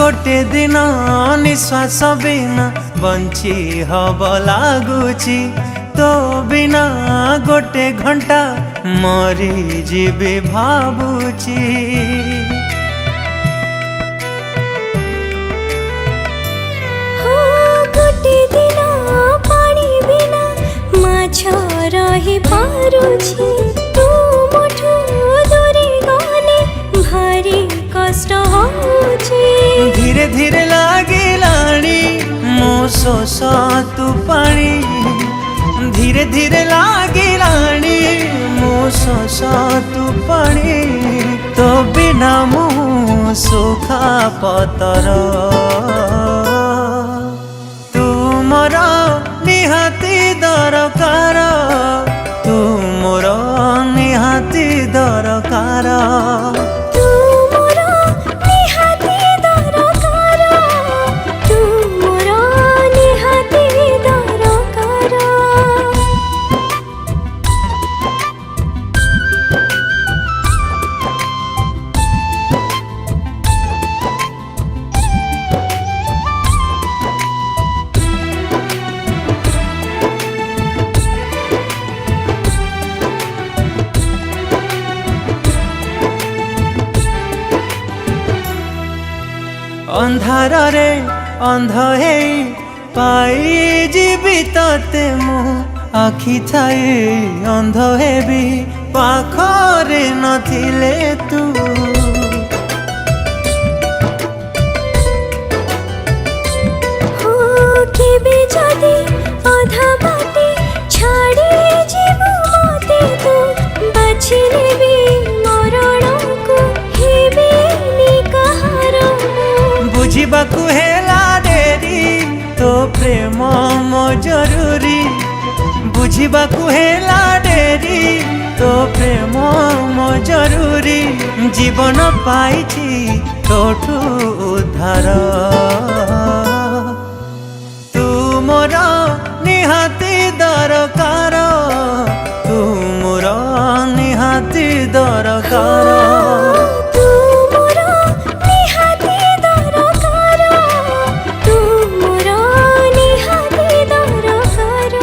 गोटे दिन निश्वास बिना बंची हब लगुची तो बिना गोटे घंटा मरी जीवी भावुची। गोटे दिन पानी बिना माछ रही पारुछि तू मोठू दूरी गले भारी कष्ट होछि। धीरे धीरे लागिलाणी मो शोष तू पानी धीरे धीरे लागिलाणी मो शोष तू पानी तो बिना मु सुखा पतर तू मोर निहाती दरकार तू मोर निहाती दरकार। तू मोर निहाती दरकार तू मोर निहाती दरकार। अंधार रे अंध हे पाई जीवी तते मु आखि थाई अंध हेबी पाखरे नथिले तू। हो केबे जदि अधा बाटे छाड़ी जीवु मते तू बाछि लेबी मरण को हेबे नि कहार। बुझिबाकु हेला डेरी तो प्रेम मो जरूरी बुझिबाकु हेला डेरी तो प्रेम मो जरूरी जीवन पाइछि तोठू उद्धार तू मोर निहाती दरकार तू मोर निहाती दरकार। तू मोर निहाती दरकार तू मोर निहाती दरकार।